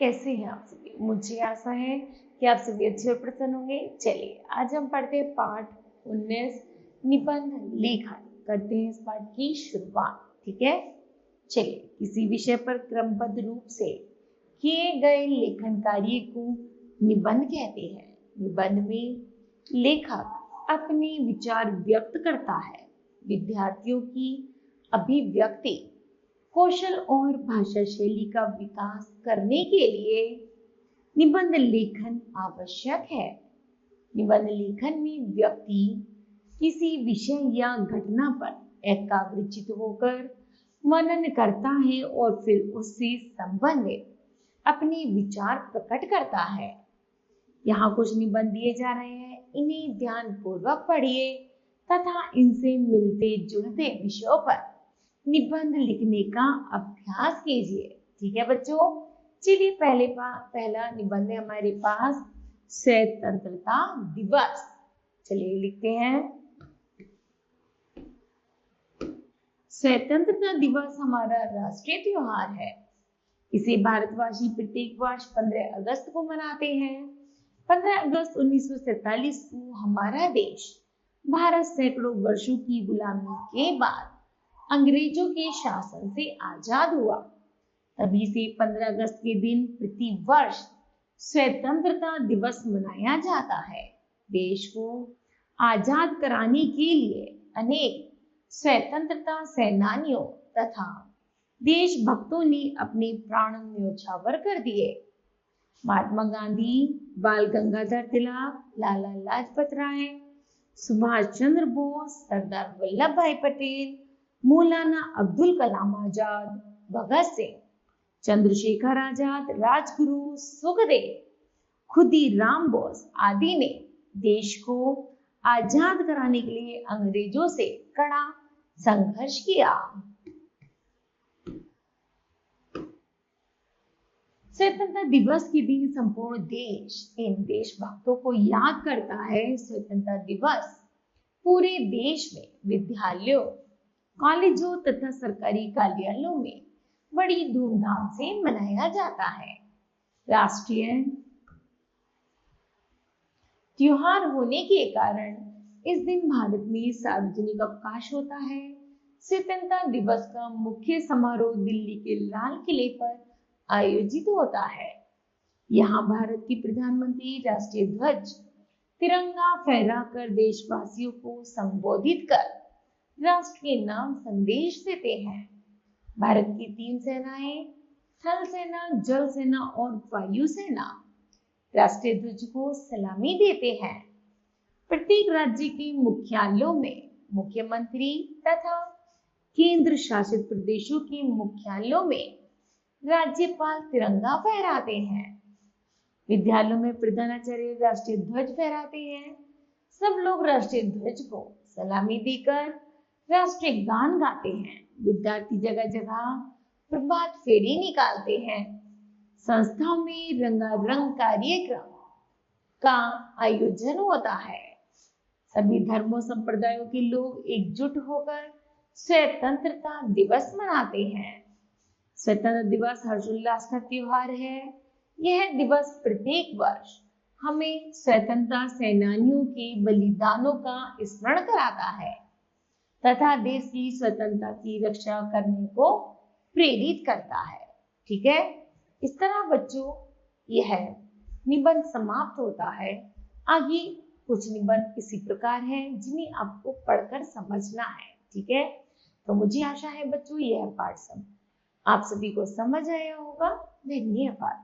कैसे हैं आप सभी? मुझे आशा है कि आप सभी अच्छे और प्रसन्न होंगे। चलिए आज हम पढ़ते हैं पाठ 19 निबंध लेखन। करते हैं इस पाठ की शुरुआत। ठीक है, चलिए किसी विषय पर क्रमबद्ध रूप से किए गए लेखन कार्य को निबंध कहते हैं। निबंध में लेखक अपने विचार व्यक्त करता है। विद्यार्थियों की अभिव्यक्ति कौशल और भाषा शैली का विकास करने के लिए निबंध लेखन आवश्यक है। निबंध लेखन में व्यक्ति किसी विषय या घटना पर एकाग्रचित होकर मनन करता है और फिर उससे संबंधित अपने विचार प्रकट करता है। यहाँ कुछ निबंध दिए जा रहे हैं, इन्हें ध्यानपूर्वक पढ़िए तथा इनसे मिलते जुलते विषयों पर निबंध लिखने का अभ्यास कीजिए। ठीक है बच्चों, चलिए पहला निबंध है हमारे पास स्वतंत्रता दिवस। चलिए लिखते हैं। स्वतंत्रता दिवस हमारा राष्ट्रीय त्योहार है। इसे भारतवासी प्रत्येक वर्ष 15 अगस्त को मनाते हैं। 15 अगस्त 1947 को हमारा देश भारत सैकड़ों वर्षों की गुलामी के बाद अंग्रेजों के शासन से आजाद हुआ। तभी से 15 अगस्त के दिन प्रति वर्ष स्वतंत्रता दिवस मनाया जाता है। देश को आजाद कराने के लिए अनेक स्वतंत्रता सेनानियों तथा देशभक्तों ने अपने प्राण न्योछावर कर दिए। महात्मा गांधी, बाल गंगाधर तिलक, लाला लाजपत राय, सुभाष चंद्र बोस, सरदार वल्लभ भाई पटेल, मौलाना अब्दुल कलाम आजाद, भगत सिंह, चंद्रशेखर आजाद, राजगुरु, सुखदेव, खुदीराम बोस आदि ने देश को आजाद कराने के लिए अंग्रेजों से कड़ा संघर्ष किया। स्वतंत्रता दिवस के दिन संपूर्ण देश इन देशभक्तों को याद करता है। स्वतंत्रता दिवस पूरे देश में विद्यालयों, कॉलेजों तथा सरकारी कार्यालयों में बड़ी धूमधाम से मनाया जाता है। राष्ट्रीय त्योहार होने के कारण इस दिन भारत में सार्वजनिक अवकाश होता है। स्वतंत्रता दिवस का मुख्य समारोह दिल्ली के लाल किले पर आयोजित होता है। यहाँ भारत के प्रधानमंत्री राष्ट्रीय ध्वज तिरंगा फहराकर देशवासियों को संबोधित कर राष्ट्र के नाम संदेश देते हैं। भारत की 3 सेनाएं, थल सेना, जल सेना और वायु सेना राष्ट्रीय ध्वज को सलामी देते हैं। प्रत्येक राज्य के मुख्यालयों में मुख्यमंत्री तथा केंद्र शासित प्रदेशों के मुख्यालयों में राज्यपाल तिरंगा फहराते हैं। विद्यालयों में प्रधानाचार्य राष्ट्रीय ध्वज फहराते हैं। सब लोग राष्ट्रीय ध्वज को सलामी देकर राष्ट्रीय गान गाते हैं। विद्यार्थी जगह जगह प्रभात फेरी निकालते हैं। संस्थाओं में रंगारंग कार्यक्रम का आयोजन होता है। सभी धर्मों संप्रदायों के लोग एकजुट होकर स्वतंत्रता दिवस मनाते हैं। स्वतंत्रता दिवस हर्षोल्लास का त्योहार है। यह दिवस प्रत्येक वर्ष हमें स्वतंत्रता सेनानियों के बलिदानों का स्मरण कराता है तथा देश की स्वतंत्रता की रक्षा करने को प्रेरित करता है। ठीक है, इस तरह बच्चों यह निबंध समाप्त होता है। आगे कुछ निबंध इसी प्रकार हैं जिन्हें आपको पढ़कर समझना है। ठीक है, तो मुझे आशा है बच्चों यह पाठ आप सभी को समझ आया होगा। धन्यवाद।